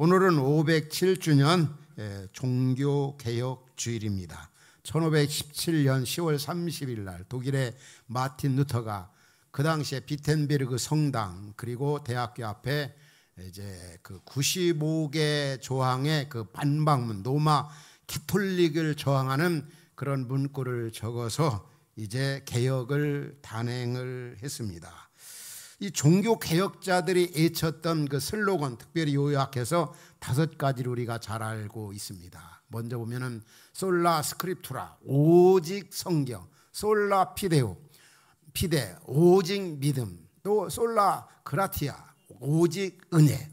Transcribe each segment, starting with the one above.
오늘은 507주년 종교개혁 주일입니다. 1517년 10월 30일 날 독일의 마틴 루터가 그 당시에 비텐베르그 성당 그리고 대학교 앞에 이제 그 95개 조항의 그 반박문 로마 캐톨릭을 저항하는 그런 문구를 적어서 이제 개혁을 단행을 했습니다. 이 종교 개혁자들이 외쳤던 그 슬로건 특별히 요약해서 5가지를 우리가 잘 알고 있습니다. 먼저 보면은 솔라 스크립투라 오직 성경, 솔라 피데 오직 믿음, 또 솔라 그라티아 오직 은혜,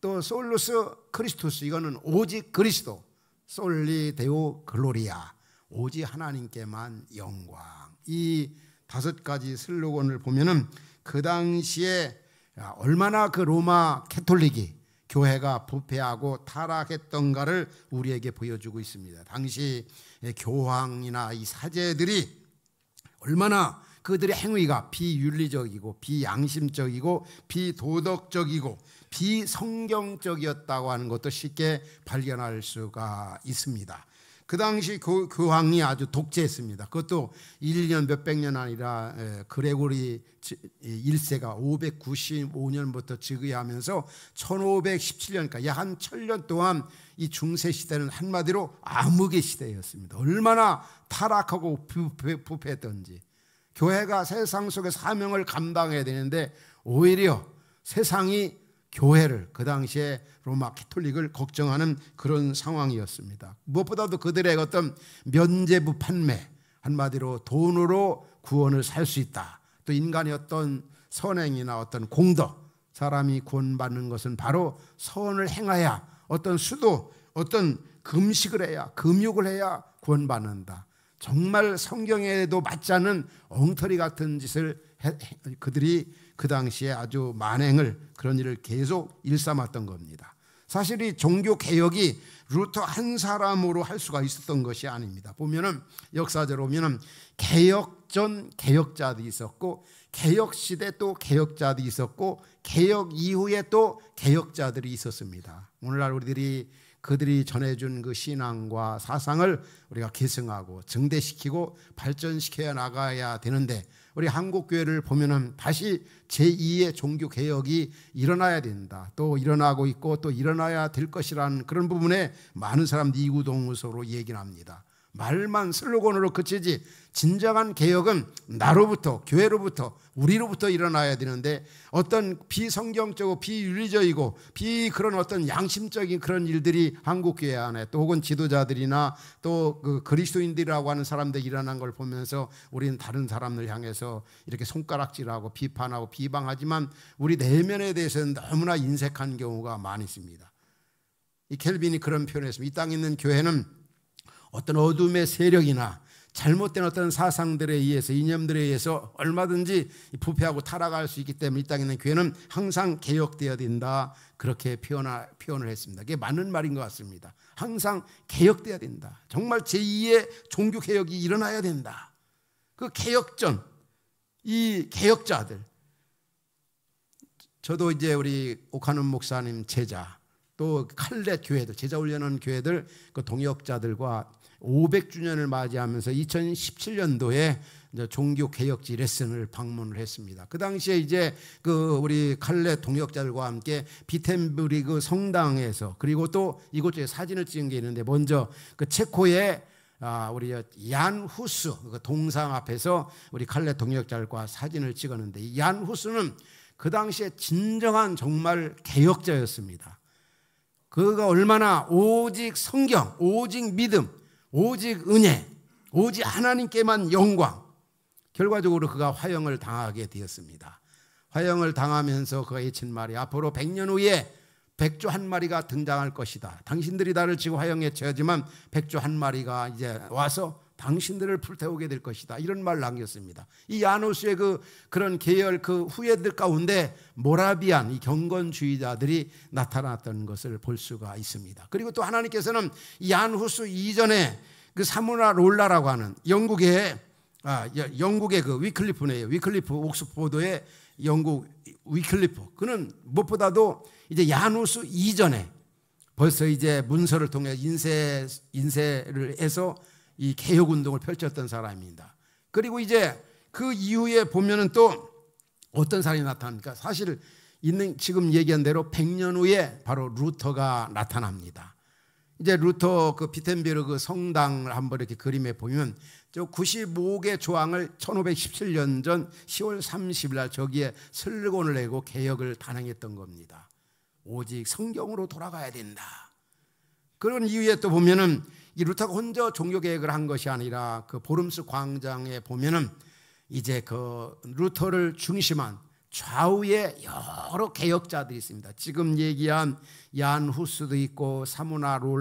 또 솔루스 크리스투스 이거는 오직 그리스도, 솔리 데오 글로리아 오직 하나님께만 영광. 이 5가지 슬로건을 보면은 그 당시에 얼마나 그 로마 캐톨릭이 교회가 부패하고 타락했던가를 우리에게 보여주고 있습니다. 당시 교황이나 이 사제들이 얼마나 그들의 행위가 비윤리적이고 비양심적이고 비도덕적이고 비성경적이었다고 하는 것도 쉽게 발견할 수가 있습니다. 그 당시 교황이 아주 독재했습니다. 그것도 1년 몇백 년 아니라 그레고리 1세가 595년부터 즉위하면서 1517년까지 약 한 1000년 동안 이 중세 시대는 한마디로 암흑의 시대였습니다. 얼마나 타락하고 부패했던지. 교회가 세상 속의 사명을 감당해야 되는데 오히려 세상이 교회를, 그 당시에 로마 캐톨릭을 걱정하는 그런 상황이었습니다. 무엇보다도 그들의 어떤 면죄부 판매, 한마디로 돈으로 구원을 살 수 있다. 또 인간의 어떤 선행이나 어떤 공덕, 사람이 구원받는 것은 바로 선을 행해야, 어떤 수도, 어떤 금식을 해야, 금욕을 해야 구원받는다. 정말 성경에도 맞지 않는 엉터리 같은 짓을 그들이 그 당시에 아주 만행을, 그런 일을 계속 일삼았던 겁니다. 사실 이 종교개혁이 루터 한 사람으로 할 수가 있었던 것이 아닙니다. 보면은 역사적으로 보면은 개혁 전 개혁자도 있었고, 개혁 시대 또 개혁자도 있었고, 개혁 이후에 또 개혁자들이 있었습니다. 오늘날 그들이 전해준 그 신앙과 사상을 우리가 계승하고 증대시키고 발전시켜 나가야 되는데, 우리 한국교회를 보면은 다시 제2의 종교개혁이 일어나야 된다. 또 일어나고 있고 또 일어나야 될 것이라는 그런 부분에 많은 사람들이 이구동성으로 얘기를 합니다. 말만 슬로건으로 그치지 진정한 개혁은 나로부터, 교회로부터, 우리로부터 일어나야 되는데, 어떤 비성경적이고 비윤리적이고 그런 어떤 양심적인 그런 일들이 한국교회 안에 또 혹은 지도자들이나 또 그 그리스도인들이라고 하는 사람들이 일어난 걸 보면서 우리는 다른 사람들 향해서 이렇게 손가락질하고 비판하고 비방하지만 우리 내면에 대해서는 너무나 인색한 경우가 많이 있습니다. 이 켈빈이 그런 표현을 했습니다. 이 땅에 있는 교회는 어떤 어둠의 세력이나 잘못된 어떤 사상들에 의해서, 이념들에 의해서 얼마든지 부패하고 타락할 수 있기 때문에 이 땅에 있는 교회는 항상 개혁되어야 된다. 그렇게 표현을 했습니다. 그게 맞는 말인 것 같습니다. 항상 개혁되어야 된다. 정말 제2의 종교개혁이 일어나야 된다. 그 개혁전, 이 개혁자들, 저도 이제 우리 오카는 목사님 제자, 또 칼렛 교회들, 제자 훈련하는 교회들, 그 동역자들과 500주년을 맞이하면서 2017년도에 종교개혁지 레슨을 방문을 했습니다. 그 당시에 이제 그 우리 칼렛 동역자들과 함께 비텐베르그 성당에서, 그리고 또 이곳에 사진을 찍은 게 있는데, 먼저 그 체코의 우리 얀 후스 그 동상 앞에서 우리 칼렛 동역자들과 사진을 찍었는데, 이 얀 후스는 그 당시에 진정한 정말 개혁자였습니다. 그가 얼마나 오직 성경, 오직 믿음, 오직 은혜, 오직 하나님께만 영광. 결과적으로 그가 화형을 당하게 되었습니다. 화형을 당하면서 그가 외친 말이, 앞으로 100년 후에 백조 한 마리가 등장할 것이다. 당신들이 나를 지금 화형에 처하지만 백조 한 마리가 이제 와서 당신들을 불태우게 될 것이다. 이런 말을 남겼습니다. 이 야누스의 그런 계열 그 후예들 가운데 모라비안 이 경건주의자들이 나타났던 것을 볼 수가 있습니다. 그리고 또 하나님께서는 이 야누스 이전에 그 사무나 롤라라고 하는 영국의 그 위클리프네요. 위클리프 옥스포드의 영국 위클리프. 그는 무엇보다도 이제 야누스 이전에 벌써 이제 문서를 통해 인쇄를 해서 이 개혁운동을 펼쳤던 사람입니다. 그리고 이제 그 이후에 보면은 또 어떤 사람이 나타납니까? 사실 지금 얘기한 대로 100년 후에 바로 루터가 나타납니다. 이제 루터 그 비텐베르그 성당을 한번 이렇게 그림에 보면 저 95개 조항을 1517년 전 10월 30일 날 저기에 슬로건을 내고 개혁을 단행했던 겁니다. 오직 성경으로 돌아가야 된다. 그런 이유에 또 보면은 이 루터가 혼자 종교 개혁을 한 것이 아니라 그 보름스 광장에 보면은 이제 그 루터를 중심한 좌우에 여러 개혁자들이 있습니다. 지금 얘기한 얀 후스도 있고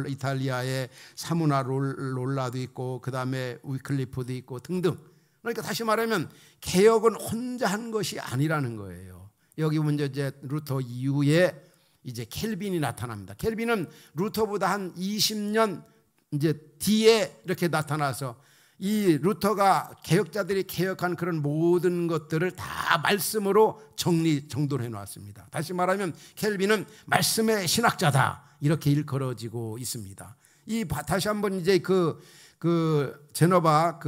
이탈리아의 사무나 롤라도 있고 그 다음에 위클리프도 있고 등등. 그러니까 다시 말하면 개혁은 혼자 한 것이 아니라는 거예요. 여기 먼저 이제 루터 이후에 이제 켈빈이 나타납니다. 켈빈은 루터보다 한 20년 이제 뒤에 이렇게 나타나서 이 루터가 개혁자들이 개혁한 그런 모든 것들을 다 말씀으로 정돈해 놨습니다. 다시 말하면 켈빈은 말씀의 신학자다 이렇게 일컬어지고 있습니다. 다시 한번 이제 제노바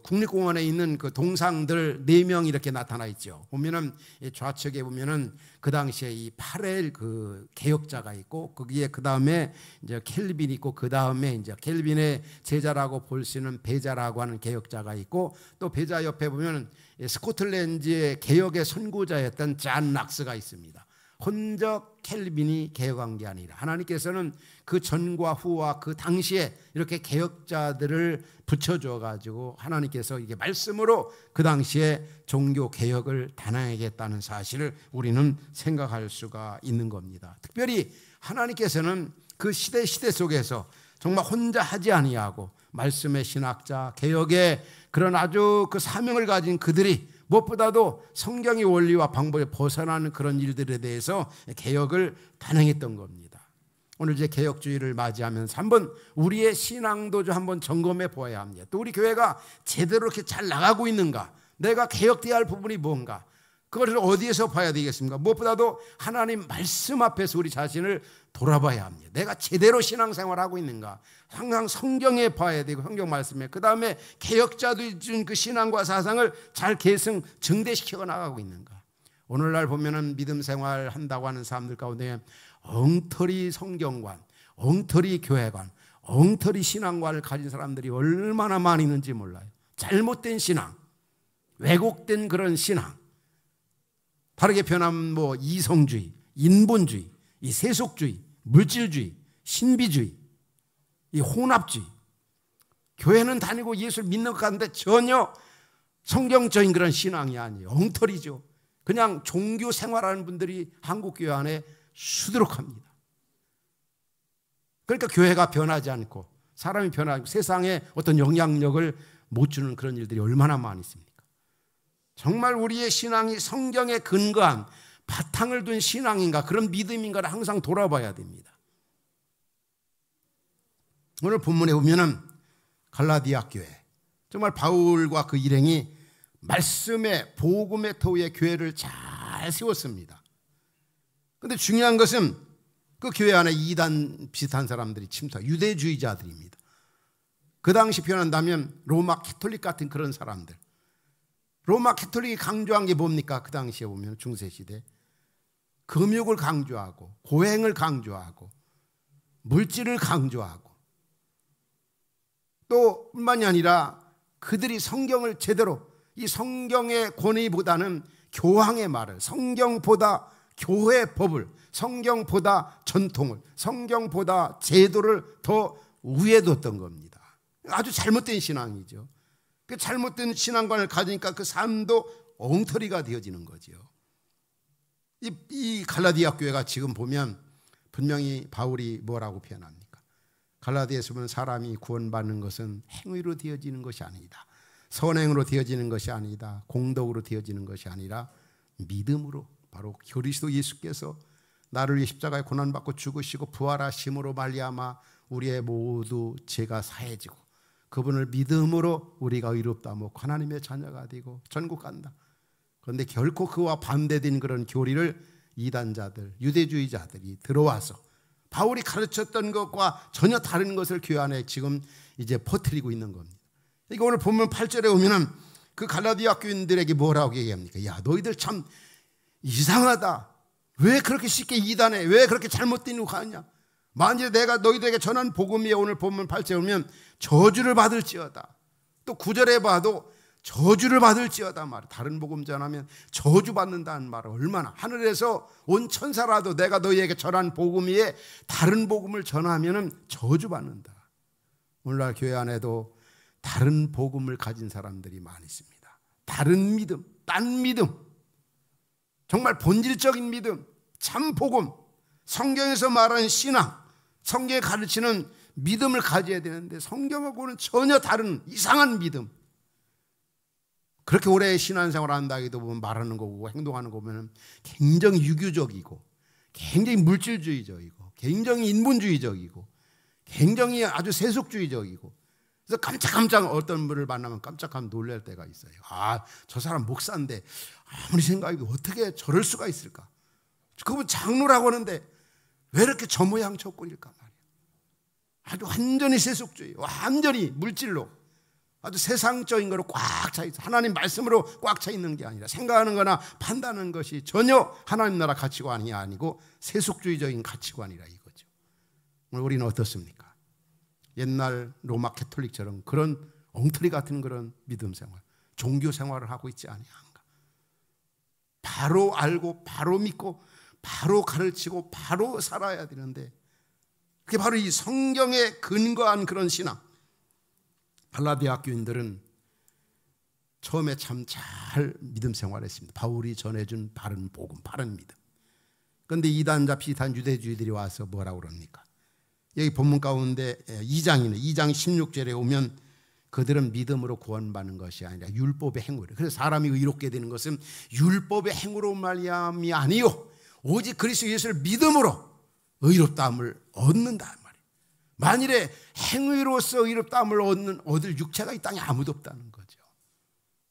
국립공원에 있는 그 동상들 4명 이렇게 나타나 있죠. 보면은 좌측에 보면은 그 당시에 이 파렐 그 개혁자가 있고 거기에 그 다음에 이제 켈빈이 있고 그 다음에 이제 켈빈의 제자라고 볼 수 있는 베자라고 하는 개혁자가 있고 또 베자 옆에 보면은 스코틀랜드의 개혁의 선구자였던 잔 락스가 있습니다. 혼자 켈빈이 개혁한 게 아니라 하나님께서는 그 전과 후와 그 당시에 이렇게 개혁자들을 붙여줘 가지고 하나님께서 이게 말씀으로 그 당시에 종교 개혁을 단행하겠다는 사실을 우리는 생각할 수가 있는 겁니다. 특별히 하나님께서는 그 시대 속에서 정말 혼자 하지 아니하고 말씀의 신학자 개혁의 그런 아주 그 사명을 가진 그들이 무엇보다도 성경의 원리와 방법에 벗어나는 그런 일들에 대해서 개혁을 단행했던 겁니다. 오늘 이제 개혁주의를 맞이하면서 한번 우리의 신앙도 좀 한번 점검해 보아야 합니다. 또 우리 교회가 제대로 이렇게 잘 나가고 있는가? 내가 개혁되어야 할 부분이 뭔가? 그것을 어디에서 봐야 되겠습니까? 무엇보다도 하나님 말씀 앞에서 우리 자신을 돌아봐야 합니다. 내가 제대로 신앙생활하고 있는가? 항상 성경에 봐야 되고 성경 말씀에 그 다음에 개혁자들이 준 그 신앙과 사상을 잘 계승 증대시켜 나가고 있는가? 오늘날 보면은 믿음 생활 한다고 하는 사람들 가운데 엉터리 성경관, 엉터리 교회관, 엉터리 신앙관을 가진 사람들이 얼마나 많이 있는지 몰라요. 잘못된 신앙, 왜곡된 그런 신앙, 다르게 표현하면 이성주의, 인본주의, 이 세속주의, 물질주의, 신비주의, 이 혼합주의. 교회는 다니고 예수를 믿는 것 같은데 전혀 성경적인 그런 신앙이 아니에요. 엉터리죠. 그냥 종교 생활하는 분들이 한국교회 안에 수두룩합니다. 그러니까 교회가 변하지 않고 사람이 변하고 세상에 어떤 영향력을 못 주는 그런 일들이 얼마나 많이 있습니까? 정말 우리의 신앙이 성경에 근거한 바탕을 둔 신앙인가 그런 믿음인가를 항상 돌아봐야 됩니다. 오늘 본문에 보면은 갈라디아 교회 정말 바울과 그 일행이 말씀의 복음의 터위에 교회를 잘 세웠습니다. 그런데 중요한 것은 그 교회 안에 이단 비슷한 사람들이 유대주의자들입니다. 그 당시 표현한다면 로마 캐톨릭 같은 그런 사람들. 로마 캐톨릭이 강조한 게 뭡니까? 그 당시에 보면 중세시대 금욕을 강조하고 고행을 강조하고 물질을 강조하고 또 뿐만이 아니라 그들이 성경을 제대로 이 성경의 권위보다는 교황의 말을 성경보다 교회의 법을 성경보다 전통을 성경보다 제도를 더 위에 뒀던 겁니다. 아주 잘못된 신앙이죠. 그 잘못된 신앙관을 가지니까 그 삶도 엉터리가 되어지는 거죠. 이 갈라디아 교회가 지금 보면 분명히 바울이 뭐라고 표현합니까? 갈라디아에서 보면 사람이 구원받는 것은 행위로 되어지는 것이 아니다. 선행으로 되어지는 것이 아니다. 공덕으로 되어지는 것이 아니라 믿음으로 바로 그리스도 예수께서 나를 위해 십자가에 고난받고 죽으시고 부활하심으로 말미암아 우리의 모두 죄가 사해지고 그분을 믿음으로 우리가 의롭다며 하나님의 자녀가 되고 전국 간다. 그런데 결코 그와 반대된 그런 교리를 이단자들, 유대주의자들이 들어와서 바울이 가르쳤던 것과 전혀 다른 것을 교회 안에 지금 이제 퍼뜨리고 있는 겁니다. 이거 오늘 본문 8절에 오면은 그 갈라디아 교인들에게 뭐라고 얘기합니까? 야, 너희들 참 이상하다. 왜 그렇게 쉽게 이단해? 왜 그렇게 잘못된 거 하냐? 만일 내가 너희들에게 전한 복음 위에 오늘 본문 8절에 오면 저주를 받을지어다. 또 9절에 봐도 저주를 받을지어다 말. 다른 복음 전하면 저주받는다는 말은 얼마나, 하늘에서 온 천사라도 내가 너희에게 전한 복음 위에 다른 복음을 전하면 저주받는다. 오늘날 교회 안에도 다른 복음을 가진 사람들이 많이 있습니다. 다른 믿음, 딴 믿음, 정말 본질적인 믿음, 참 복음, 성경에서 말하는 신앙, 성경에 가르치는 믿음을 가져야 되는데 성경하고는 전혀 다른 이상한 믿음. 그렇게 오래 신앙생활을 한다기도 보면 말하는 거 보고 행동하는 거 보면 굉장히 유교적이고 굉장히 물질주의적이고 굉장히 인본주의적이고 굉장히 아주 세속주의적이고, 그래서 깜짝깜짝 어떤 분을 만나면 깜짝하면 놀랄 때가 있어요. 아, 저 사람 목사인데 아무리 생각해도 어떻게 저럴 수가 있을까? 그분 장로라고 하는데 왜 이렇게 저 모양 저 꼴일까 말이야. 아주 완전히 세속주의, 완전히 물질로 아주 세상적인 거로 꽉 차 있어. 하나님 말씀으로 꽉 차 있는 게 아니라 생각하는 거나 판단하는 것이 전혀 하나님 나라 가치관이 아니고 세속주의적인 가치관이라 이거죠. 오늘 우리는 어떻습니까? 옛날 로마 캐톨릭처럼 그런 엉터리 같은 그런 믿음 생활, 종교 생활을 하고 있지 아니한가? 바로 알고 바로 믿고 바로 가르치고 바로 살아야 되는데, 그게 바로 이 성경에 근거한 그런 신앙. 갈라디아 교인들은 처음에 참 잘 믿음 생활했습니다. 바울이 전해준 바른 복음, 바른 믿음. 그런데 이단자 비슷한 유대주의들이 와서 뭐라고 그럽니까? 여기 본문 가운데 2장이네. 2장 16절에 오면 그들은 믿음으로 구원받는 것이 아니라 율법의 행위로. 그래서 사람이 의롭게 되는 것은 율법의 행위로 말미암이 아니요 오직 그리스도 예수를 믿음으로 의롭다함을 얻는다 말이에요. 만일에 행위로서 의롭다함을 얻을 육체가 이 땅에 아무도 없다는 거죠.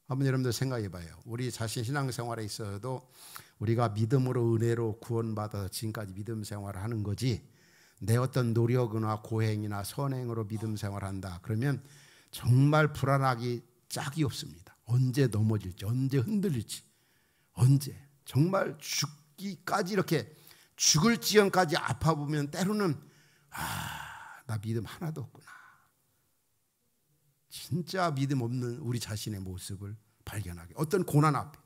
한번 여러분들 생각해 봐요. 우리 자신 신앙생활에 있어도 우리가 믿음으로 은혜로 구원받아서 지금까지 믿음 생활을 하는 거지, 내 어떤 노력이나 고행이나 선행으로 믿음 생활한다 그러면 정말 불안하기 짝이 없습니다. 언제 넘어질지, 언제 흔들릴지, 언제 정말 죽기까지 이렇게 죽을 지경까지 아파보면 때로는 나 믿음 하나도 없구나. 진짜 믿음 없는 우리 자신의 모습을 발견하게, 어떤 고난 앞에.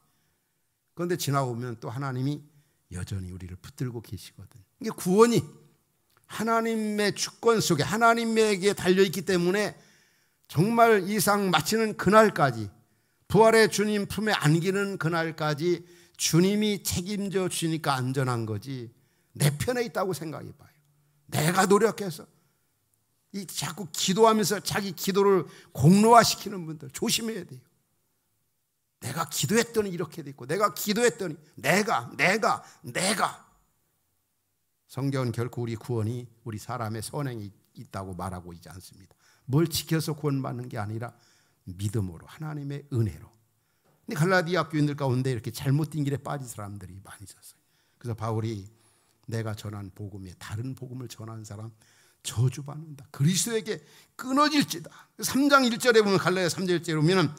그런데 지나오면 또 하나님이 여전히 우리를 붙들고 계시거든요. 이게 구원이 하나님의 주권 속에 하나님에게 달려있기 때문에 정말 이상 마치는 그날까지, 부활의 주님 품에 안기는 그날까지 주님이 책임져 주니까 안전한 거지, 내 편에 있다고 생각해 봐요. 내가 노력해서 이 자꾸 기도하면서 자기 기도를 공로화시키는 분들 조심해야 돼요. 내가 기도했더니 이렇게 됐고, 내가 기도했더니 내가 성경은 결코 우리 구원이 우리 사람의 선행이 있다고 말하고 있지 않습니다. 뭘 지켜서 구원받는 게 아니라 믿음으로, 하나님의 은혜로. 근데 갈라디아 교인들 가운데 이렇게 잘못된 길에 빠진 사람들이 많이 있었어요. 그래서 바울이 내가 전한 복음에 다른 복음을 전하는 사람 저주받는다. 그리스도에게 끊어질지다. 3장 1절에 보면, 갈라디아 3장 1절에 보면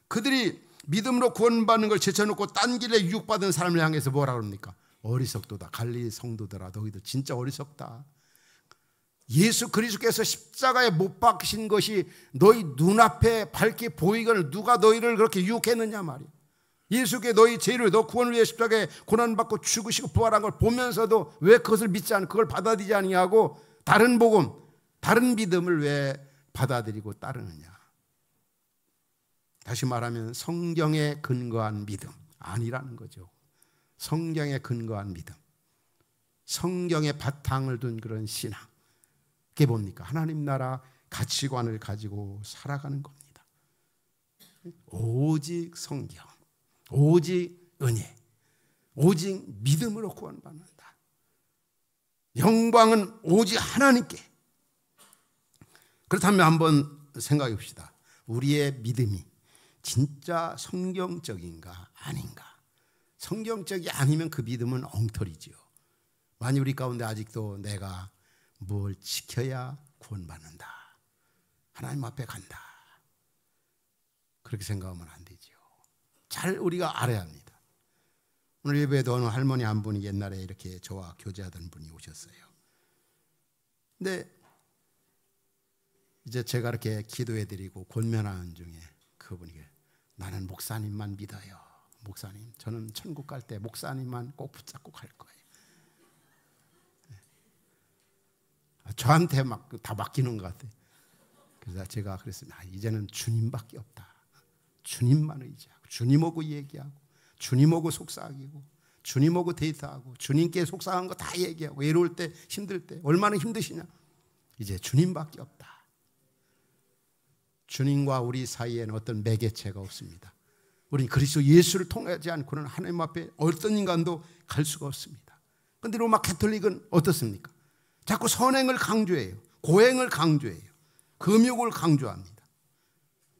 그들이 믿음으로 구원받는 걸 제쳐놓고 딴 길에 유혹받은 사람을 향해서 뭐라 그럽니까? 어리석도다. 갈릴리 성도들아, 너희들 진짜 어리석다. 예수 그리스도께서 십자가에 못 박히신 것이 너희 눈앞에 밝게 보이거늘 누가 너희를 그렇게 유혹했느냐 말이야. 예수께 너희 죄를, 너 구원을 위해 십자가에 고난받고 죽으시고 부활한 걸 보면서도 왜 그것을 믿지 않고 그걸 받아들이지 아니하고 다른 복음, 다른 믿음을 왜 받아들이고 따르느냐. 다시 말하면 성경에 근거한 믿음 아니라는 거죠. 성경에 근거한 믿음, 성경에 바탕을 둔 그런 신앙, 그게 뭡니까? 하나님 나라 가치관을 가지고 살아가는 겁니다. 오직 성경, 오직 은혜, 오직 믿음으로 구원받는다. 영광은 오직 하나님께. 그렇다면 한번 생각해 봅시다. 우리의 믿음이 진짜 성경적인가 아닌가? 성경적이 아니면 그 믿음은 엉터리지요. 만약 우리 가운데 아직도 내가 뭘 지켜야 구원받는다. 하나님 앞에 간다. 그렇게 생각하면 안 되죠. 잘 우리가 알아야 합니다. 오늘 예배에도 어느 할머니 한 분이 옛날에 이렇게 저와 교제하던 분이 오셨어요. 근데 이제 제가 이렇게 기도해드리고 권면하는 중에 그분이 나는 목사님만 믿어요. 목사님, 저는 천국 갈 때 목사님만 꼭 붙잡고 갈 거예요. 저한테 막 다 맡기는 것 같아요. 그래서 제가 그랬습니다. 이제는 주님밖에 없다. 주님만 의지하고 주님하고 얘기하고 주님하고 속삭이고 주님하고 데이트하고 주님께 속상한 거 다 얘기하고 외로울 때 힘들 때 얼마나 힘드시냐. 이제 주님밖에 없다. 주님과 우리 사이에는 어떤 매개체가 없습니다. 우리는 그리스도 예수를 통하지 않고는 하나님 앞에 어떤 인간도 갈 수가 없습니다. 그런데 로마 가톨릭은 어떻습니까? 자꾸 선행을 강조해요. 고행을 강조해요. 금욕을 강조합니다.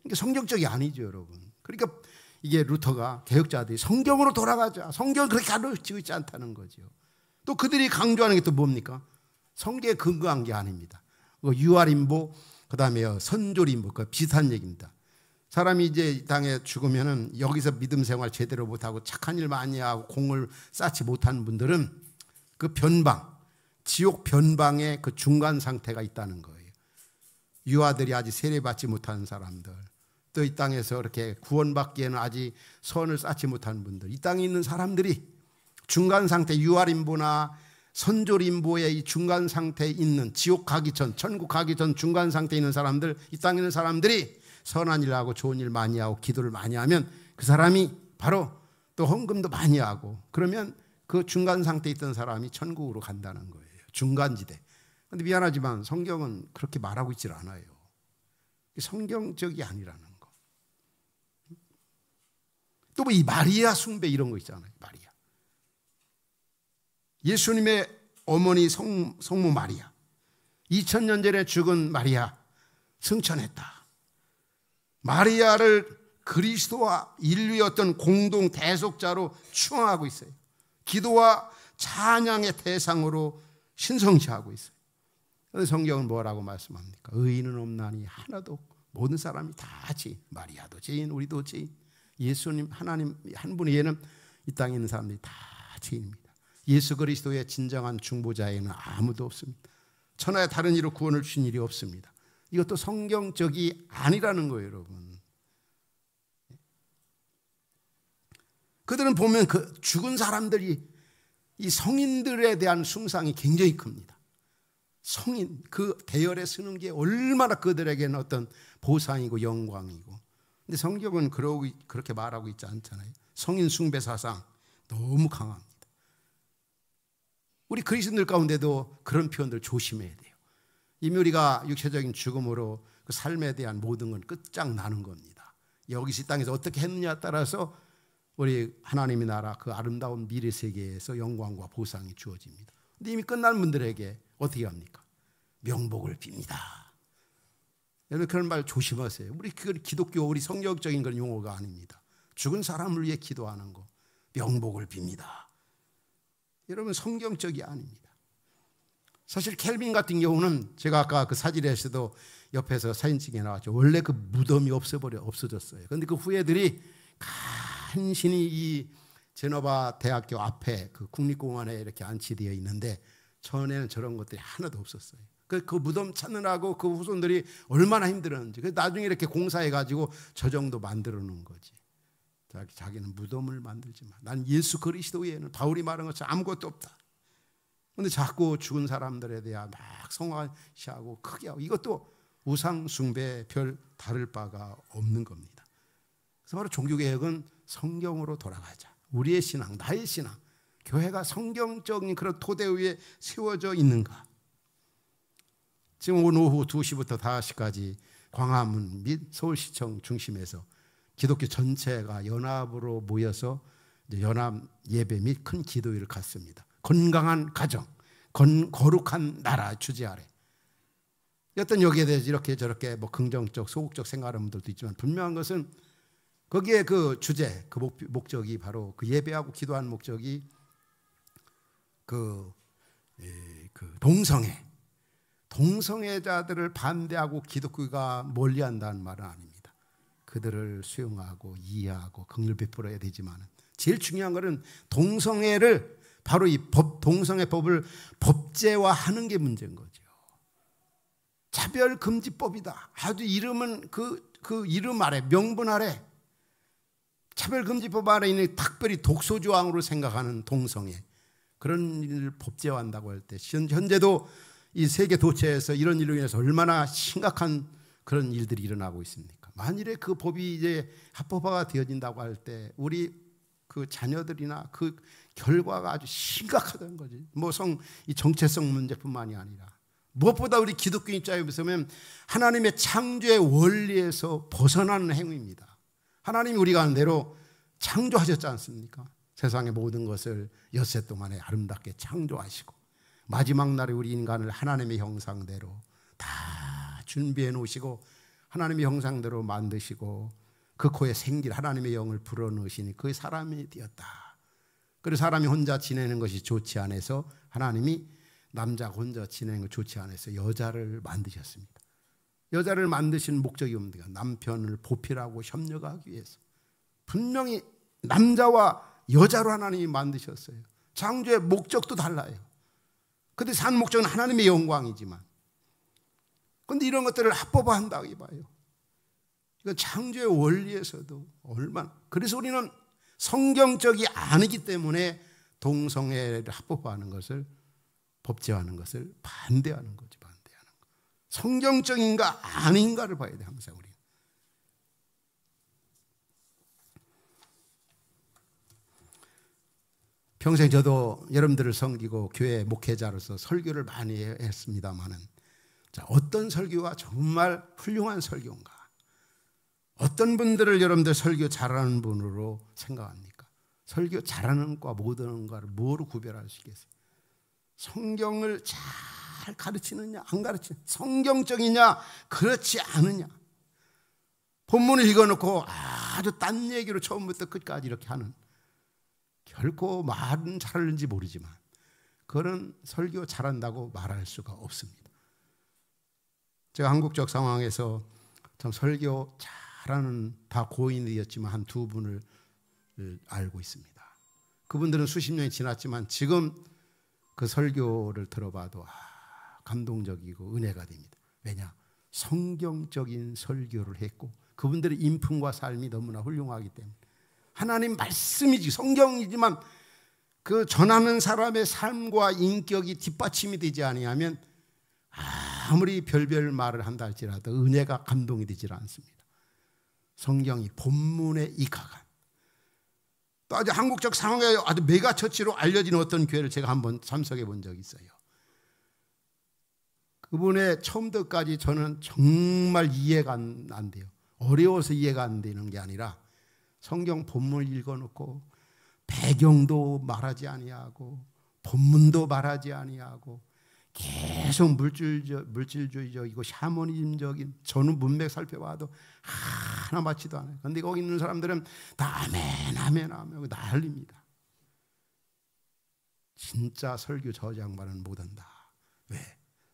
그러니까 성경적이 아니죠, 여러분. 그러니까 이게 루터가 개혁자들이 성경으로 돌아가자. 성경은 그렇게 가르치고 있지 않다는 거죠. 또 그들이 강조하는 게 또 뭡니까? 성경에 근거한 게 아닙니다. 유아림보, 그 다음에 선조림보, 그 비슷한 얘기입니다. 사람이 이제 이 땅에 죽으면은 여기서 믿음 생활 제대로 못하고 착한 일 많이 하고 공을 쌓지 못한 분들은 그 변방, 지옥 변방의 그 중간 상태가 있다는 거예요. 유아들이 아직 세례받지 못한 사람들, 또 이 땅에서 이렇게 구원받기에는 아직 선을 쌓지 못한 분들, 이 땅에 있는 사람들이 중간 상태, 유아림보나 선조림보의 이 중간 상태에 있는, 지옥 가기 전, 천국 가기 전 중간 상태에 있는 사람들, 이 땅에 있는 사람들이 선한 일을 하고 좋은 일 많이 하고 기도를 많이 하면 그 사람이 바로 또 헌금도 많이 하고 그러면 그 중간 상태에 있던 사람이 천국으로 간다는 거예요. 중간지대. 그런데 미안하지만 성경은 그렇게 말하고 있질 않아요. 성경적이 아니라는 거. 또 뭐 이 마리아 숭배 이런 거 있잖아요. 마리아. 예수님의 어머니 성모 마리아. 2000년 전에 죽은 마리아 승천했다. 마리아를 그리스도와 인류의 어떤 공동 대속자로 추앙하고 있어요. 기도와 찬양의 대상으로 신성시하고 있어요. 그런데 성경은 뭐라고 말씀합니까? 의인은 없나니 하나도 없고 모든 사람이 다 죄인. 마리아도 죄인, 우리도 죄인. 예수님 하나님 한 분이 얘는 이 땅에 있는 사람들이 다 죄인입니다. 예수 그리스도의 진정한 중보자에는 아무도 없습니다. 천하에 다른 이로 구원을 주신 일이 없습니다. 이것도 성경적이 아니라는 거예요, 여러분. 그들은 보면 그 죽은 사람들이 이 성인들에 대한 숭상이 굉장히 큽니다. 성인, 그 대열에 서는 게 얼마나 그들에게는 어떤 보상이고 영광이고. 근데 성경은 그렇게 말하고 있지 않잖아요. 성인 숭배 사상 너무 강합니다. 우리 그리스도인들 가운데도 그런 표현들 조심해야 돼요. 이미 우리가 육체적인 죽음으로 그 삶에 대한 모든 건 끝장나는 겁니다. 여기서 이 땅에서 어떻게 했느냐에 따라서 우리 하나님의 나라 그 아름다운 미래 세계에서 영광과 보상이 주어집니다. 근데 이미 끝난 분들에게 어떻게 합니까? 명복을 빕니다. 여러분 그런 말 조심하세요. 우리 기독교 우리 성경적인 그런 용어가 아닙니다. 죽은 사람을 위해 기도하는 거 명복을 빕니다. 여러분 성경적이 아닙니다. 사실 켈빈 같은 경우는 제가 아까 그 사진에서도 옆에서 사진 찍게 나왔죠. 원래 그 무덤이 없어졌어요. 그런데 그 후예들이 간신히 이 제노바 대학교 앞에 그 국립공원에 이렇게 안치되어 있는데 전에는 저런 것들이 하나도 없었어요. 그 무덤 찾느라고 그 후손들이 얼마나 힘들었는지. 나중에 이렇게 공사해가지고 저 정도 만들어 놓은 거지. 자기는 무덤을 만들지 마. 난 예수 그리스도 외에는 바울이 말한 것처럼 아무것도 없다. 그런데 자꾸 죽은 사람들에 대해 막 성화시하고 크게 하고 이것도 우상 숭배에 별 다를 바가 없는 겁니다. 그래서 바로 종교개혁은 성경으로 돌아가자. 우리의 신앙, 나의 신앙, 교회가 성경적인 그런 토대 위에 세워져 있는가. 지금 오늘 오후 2시부터 5시까지 광화문 및 서울시청 중심에서 기독교 전체가 연합으로 모여서 연합 예배 및 큰 기도회를 갖습니다. 건강한 가정, 거룩한 나라 주제 아래. 어떤 여기에 대해서 이렇게 저렇게 뭐 긍정적, 소극적 생각하는 분들도 있지만 분명한 것은 거기에 그 주제, 그 목적이 바로 그 예배하고 기도하는 목적이 그 동성애, 동성애자들을 반대하고 기독교가 멀리한다는 말은 아닙니다. 그들을 수용하고 이해하고 긍휼 베풀어야 되지만 제일 중요한 것은 동성애를 바로 이 동성애법을 법제화하는 게 문제인 거죠. 차별금지법이다. 아주 이름은 그 이름 아래, 명분 아래, 차별금지법 아래 있는 특별히 독소조항으로 생각하는 동성애, 그런 일을 법제화한다고 할 때 현재도 이 세계 도처에서 이런 일로 인해서 얼마나 심각한 그런 일들이 일어나고 있습니까? 만일에 그 법이 이제 합법화가 되어진다고 할 때 우리 그 자녀들이나 그 결과가 아주 심각하다는 거지. 이 정체성 문제뿐만이 아니라 무엇보다 우리 기독교 입장에 보면 하나님의 창조의 원리에서 벗어나는 행위입니다. 하나님이 우리가 하는 대로 창조하셨지 않습니까? 세상의 모든 것을 엿새 동안에 아름답게 창조하시고 마지막 날에 우리 인간을 하나님의 형상대로 다 준비해 놓으시고 하나님의 형상대로 만드시고 그 코에 생기를 하나님의 영을 불어넣으시니 그의 사람이 되었다. 그래서 사람이 혼자 지내는 것이 좋지 않아서 하나님이 남자가 혼자 지내는 것 좋지 않아서 여자를 만드셨습니다. 여자를 만드신 목적이 뭡니까? 남편을 보필하고 협력하기 위해서. 분명히 남자와 여자로 하나님이 만드셨어요. 창조의 목적도 달라요. 그런데 산 목적은 하나님의 영광이지만, 그런데 이런 것들을 합법화한다고 봐요. 이건 창조의 원리에서도 얼마나. 그래서 우리는 성경적이 아니기 때문에 동성애를 합법화하는 것을, 법제화하는 것을 반대하는 거죠. 반대하는 거. 성경적인가 아닌가를 봐야 돼, 항상 우리. 평생 저도 여러분들을 섬기고 교회 목회자로서 설교를 많이 했습니다만은, 자, 어떤 설교가 정말 훌륭한 설교인가? 어떤 분들을 여러분들 설교 잘하는 분으로 생각합니까? 설교 잘하는 과 못하는 과를 뭐로 구별할 수 있겠어요? 성경을 잘 가르치느냐 안 가르치느냐, 성경적이냐 그렇지 않느냐, 본문을 읽어놓고 아주 딴 얘기로 처음부터 끝까지 이렇게 하는, 결코 말은 잘하는지 모르지만 그런 설교 잘한다고 말할 수가 없습니다. 제가 한국적 상황에서 참 설교 잘하는 다 고인이었지만 한 두 분을 알고 있습니다. 그분들은 수십 년이 지났지만 지금 그 설교를 들어봐도 감동적이고 은혜가 됩니다. 왜냐? 성경적인 설교를 했고 그분들의 인품과 삶이 너무나 훌륭하기 때문에. 하나님 말씀이지 성경이지만 그 전하는 사람의 삶과 인격이 뒷받침이 되지 아니하면 아무리 별별 말을 한다 할지라도 은혜가 감동이 되질 않습니다. 성경이 본문에 익화간, 또 아주 한국적 상황에 아주 메가처치로 알려진 어떤 교회를 제가 한번 참석해 본 적이 있어요. 그분의 처음부터까지 저는 정말 이해가 안 돼요. 어려워서 이해가 안 되는 게 아니라 성경 본문을 읽어놓고 배경도 말하지 아니하고 본문도 말하지 아니하고 계속 물질주의적이고 샤머니즘적인, 저는 문맥 살펴봐도 하나 맞지도 않아요. 그런데 거기 있는 사람들은 다 아멘 아멘 아멘 난립니다. 진짜 설교 저 양반은 못한다. 왜?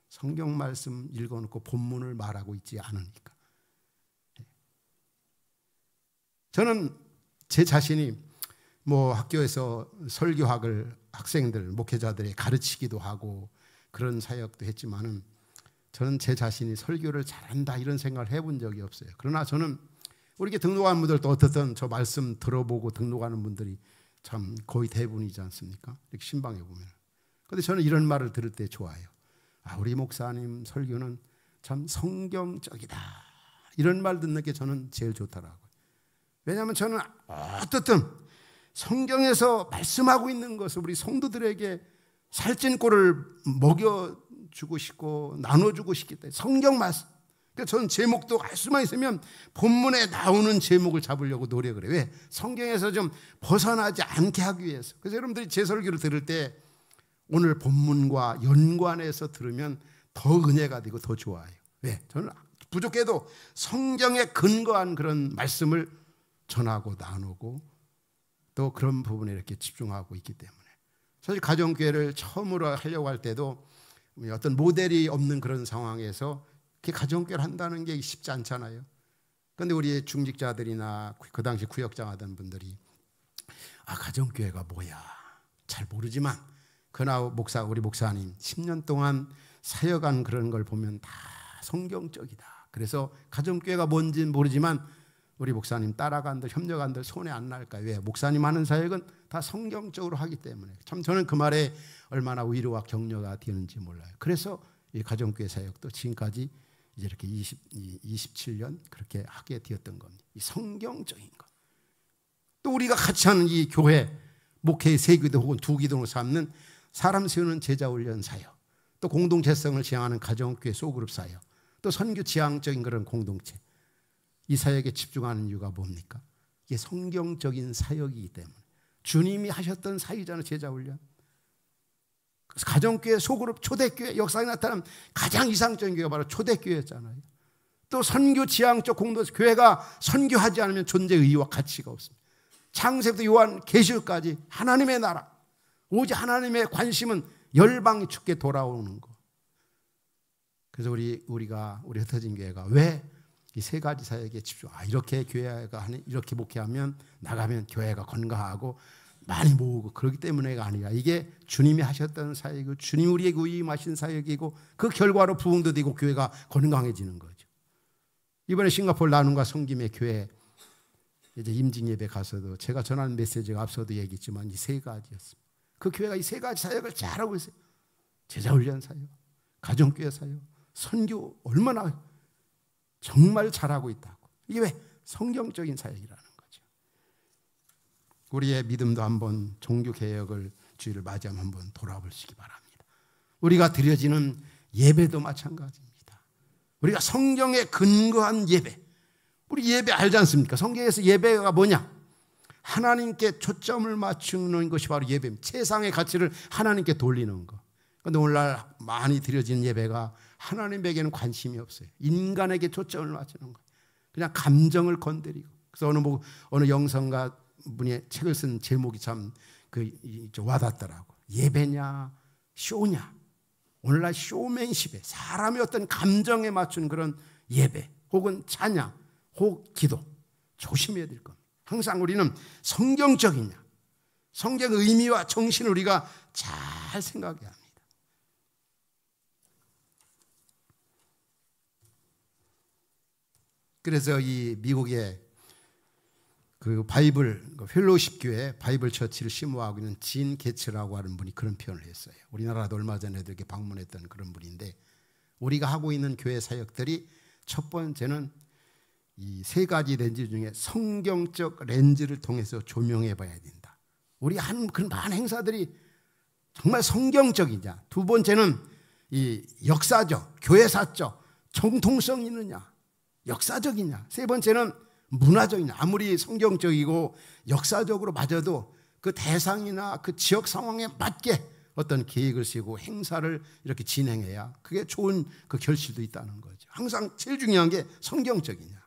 성경 말씀 읽어놓고 본문을 말하고 있지 않으니까. 저는 제 자신이 학교에서 설교학을 학생들, 목회자들이 가르치기도 하고 그런 사역도 했지만은 저는 제 자신이 설교를 잘한다 이런 생각을 해본 적이 없어요. 그러나 저는 우리 이렇게 등록하는 분들도 어떻든 저 말씀 들어보고 등록하는 분들이 참 거의 대부분이지 않습니까? 이렇게 신방에 보면. 그런데 저는 이런 말을 들을 때 좋아요. 우리 목사님 설교는 참 성경적이다. 이런 말 듣는 게 저는 제일 좋더라고요. 왜냐하면 저는 어떻든 성경에서 말씀하고 있는 것을 우리 성도들에게 살찐 꼴을 먹여주고 싶고 나눠주고 싶기 때문에 성경 말씀. 그러니까 저는 제목도 할 수만 있으면 본문에 나오는 제목을 잡으려고 노력을 해요. 왜? 성경에서 좀 벗어나지 않게 하기 위해서. 그래서 여러분들이 제 설교를 들을 때 오늘 본문과 연관해서 들으면 더 은혜가 되고 더 좋아요. 왜? 저는 부족해도 성경에 근거한 그런 말씀을 전하고 나누고 또 그런 부분에 이렇게 집중하고 있기 때문에. 사실 가정교회를 처음으로 하려고 할 때도 어떤 모델이 없는 그런 상황에서 가정교회를 한다는 게 쉽지 않잖아요. 그런데 우리 중직자들이나 그 당시 구역장 분들이 가정교회가 뭐야 잘 모르지만 그나 우리 목사님 10년 동안 사역한 그런 걸 보면 다 성경적이다. 그래서 가정교회가 뭔지는 모르지만 우리 목사님 따라간들 협력한들 손에 안 날까. 왜? 목사님 하는 사역은 다 성경적으로 하기 때문에. 참 저는 그 말에 얼마나 위로와 격려가 되는지 몰라요. 그래서 이 가정교회 사역도 지금까지 이제 이렇게 27년 그렇게 하게 되었던 겁니다. 이 성경적인 것. 또 우리가 같이 하는 이 교회 목회의 세 기도 혹은 두 기도로 삼는 사람 세우는 제자 훈련 사역, 또 공동체성을 지향하는 가정교회 소그룹 사역, 또 선교 지향적인 그런 공동체, 이 사역에 집중하는 이유가 뭡니까? 이게 성경적인 사역이기 때문에. 주님이 하셨던 사역이잖아요. 제자 훈련. 그래서 가정교회 소그룹 초대교회 역사에 나타난 가장 이상적인 교회가 바로 초대교회였잖아요. 또 선교 지향적 공동체, 교회가 선교하지 않으면 존재 의의와 가치가 없습니다. 창세부터 요한 계시록까지 하나님의 나라, 오직 하나님의 관심은 열방이 주께 돌아오는 거. 그래서 우리 흩어진 교회가 왜 이 세 가지 사역에 집중. 이렇게 교회가 이렇게 목회하면 나가면 교회가 건강하고 많이 모으고 그렇기 때문에가 아니라 이게 주님이 하셨던 사역이고 주님 우리에게 위임하신 사역이고 그 결과로 부흥도 되고 교회가 건강해지는 거죠. 이번에 싱가포르 나눔과 섬김의 교회 이제 임직 예배 가서도 제가 전하는 메시지가 앞서도 얘기했지만 이 세 가지였습니다. 그 교회가 이 세 가지 사역을 잘하고 있어요. 제자 훈련 사역, 가정교회 사역, 선교 얼마나 정말 잘하고 있다고. 이게 왜? 성경적인 사역이라는 거죠. 우리의 믿음도 한번 종교개혁을 주일을 맞이하면 한번 돌아보시기 바랍니다. 우리가 드려지는 예배도 마찬가지입니다. 우리가 성경에 근거한 예배, 우리 예배 알지 않습니까? 성경에서 예배가 뭐냐? 하나님께 초점을 맞추는 것이 바로 예배입니다. 세상의 가치를 하나님께 돌리는 것. 그런데 오늘날 많이 드려지는 예배가 하나님에게는 관심이 없어요. 인간에게 초점을 맞추는 거예요. 그냥 감정을 건드리고. 그래서 어느 영성가 분이 책을 쓴 제목이 참 와닿더라고. 예배냐 쇼냐. 오늘날 쇼맨십에 사람의 어떤 감정에 맞춘 그런 예배 혹은 찬양 혹은 기도 조심해야 될 겁니다. 항상 우리는 성경적이냐, 성경의 의미와 정신을 우리가 잘 생각해야 합니다. 그래서 이 미국의 그 바이블 펠로우십 교회 바이블 처치를 심호하고 있는 진 게츠라고 하는 분이 그런 표현을 했어요. 우리나라도 얼마 전에도 이렇게 방문했던 그런 분인데, 우리가 하고 있는 교회 사역들이 첫 번째는 이 세 가지 렌즈 중에 성경적 렌즈를 통해서 조명해 봐야 된다. 우리 하는 그 많은 행사들이 정말 성경적이냐. 두 번째는 이 역사적, 교회사적 정통성 있느냐, 역사적이냐. 세 번째는 문화적이냐. 아무리 성경적이고 역사적으로 맞아도 그 대상이나 그 지역 상황에 맞게 어떤 계획을 세우고 행사를 이렇게 진행해야 그게 좋은 그 결실도 있다는 거죠. 항상 제일 중요한 게 성경적이냐.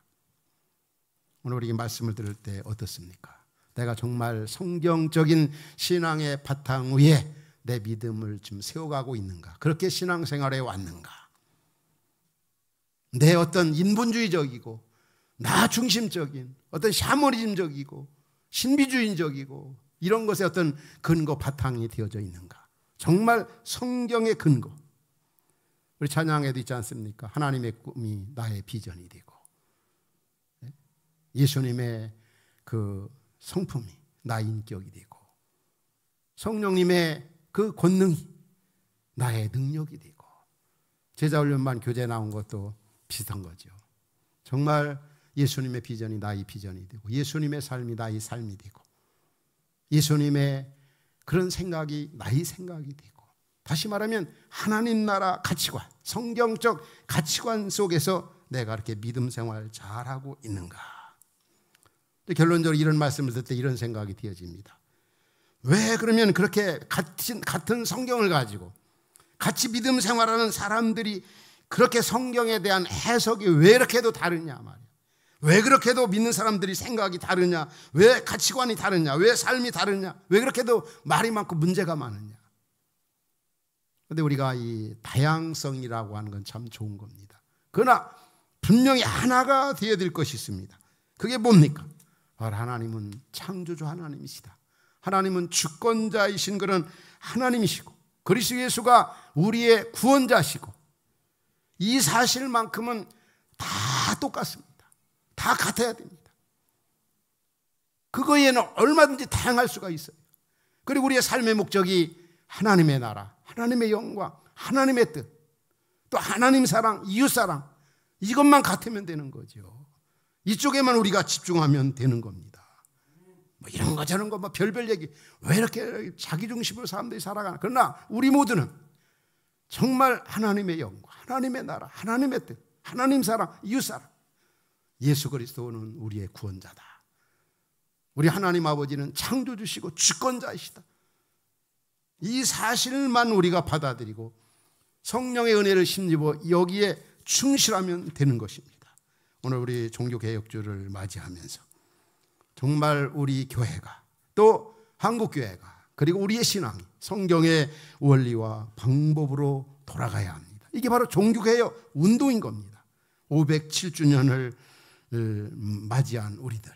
오늘 우리 말씀을 들을 때 어떻습니까? 내가 정말 성경적인 신앙의 바탕 위에 내 믿음을 좀 세워가고 있는가? 그렇게 신앙생활에 왔는가? 내 어떤 인본주의적이고 나 중심적인 어떤 샤머니즘적이고 신비주의적이고 이런 것에 어떤 근거 바탕이 되어져 있는가? 정말 성경의 근거. 우리 찬양에도 있지 않습니까? 하나님의 꿈이 나의 비전이 되고 예수님의 그 성품이 나의 인격이 되고 성령님의 그 권능이 나의 능력이 되고 제자훈련반 교재 나온 것도 비슷한 거죠. 정말 예수님의 비전이 나의 비전이 되고 예수님의 삶이 나의 삶이 되고 예수님의 그런 생각이 나의 생각이 되고, 다시 말하면 하나님 나라 가치관, 성경적 가치관 속에서 내가 이렇게 믿음 생활 잘하고 있는가. 결론적으로 이런 말씀을 듣을 때 이런 생각이 되어집니다. 왜 그러면 그렇게 같은 성경을 가지고 같이 믿음 생활하는 사람들이 그렇게 성경에 대한 해석이 왜 이렇게도 다르냐 말이야. 왜 그렇게도 믿는 사람들이 생각이 다르냐, 왜 가치관이 다르냐, 왜 삶이 다르냐, 왜 그렇게도 말이 많고 문제가 많으냐. 그런데 우리가 이 다양성이라고 하는 건 참 좋은 겁니다. 그러나 분명히 하나가 되어야 될 것이 있습니다. 그게 뭡니까? 바로 하나님은 창조주 하나님이시다. 하나님은 주권자이신 그런 하나님이시고 그리스도 예수가 우리의 구원자시고 이 사실만큼은 다 똑같습니다. 다 같아야 됩니다. 그거에는 얼마든지 다양할 수가 있어요. 그리고 우리의 삶의 목적이 하나님의 나라, 하나님의 영광, 하나님의 뜻, 또 하나님 사랑, 이웃 사랑, 이것만 같으면 되는 거죠. 이쪽에만 우리가 집중하면 되는 겁니다. 뭐 이런 거 저런 거 뭐 별별 얘기, 왜 이렇게 자기 중심으로 사람들이 살아가나. 그러나 우리 모두는 정말 하나님의 영광, 하나님의 나라, 하나님의 뜻, 하나님 사랑, 이웃 사랑, 예수 그리스도는 우리의 구원자다. 우리 하나님 아버지는 창조주시고 주권자이시다. 이 사실만 우리가 받아들이고 성령의 은혜를 힘입어 여기에 충실하면 되는 것입니다. 오늘 우리 종교개혁주를 맞이하면서 정말 우리 교회가 또 한국교회가 그리고 우리의 신앙이 성경의 원리와 방법으로 돌아가야 합니다. 이게 바로 종교개혁 운동인 겁니다. 507주년을 맞이한 우리들,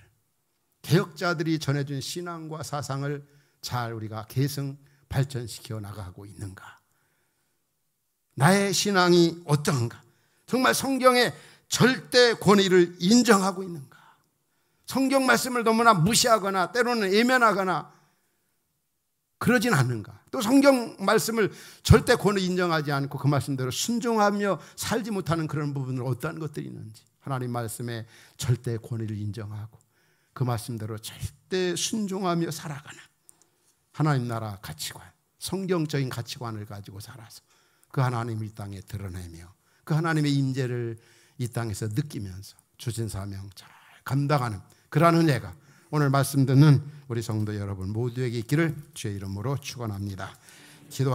개혁자들이 전해준 신앙과 사상을 잘 우리가 계승 발전시켜 나가고 있는가? 나의 신앙이 어떤가? 정말 성경의 절대 권위를 인정하고 있는가? 성경 말씀을 너무나 무시하거나 때로는 외면하거나 그러진 않는가? 또 성경 말씀을 절대 권위 인정하지 않고 그 말씀대로 순종하며 살지 못하는 그런 부분은 어떠한 것들이 있는지 하나님 말씀에 절대 권위를 인정하고 그 말씀대로 절대 순종하며 살아가는 하나님 나라 가치관, 성경적인 가치관을 가지고 살아서 그 하나님을 이 땅에 드러내며 그 하나님의 임재를 이 땅에서 느끼면서 주신 사명 잘 감당하는 그러한 은혜가 오늘 말씀 듣는 우리 성도 여러분 모두에게 있기를 주의 이름으로 축원합니다. 기도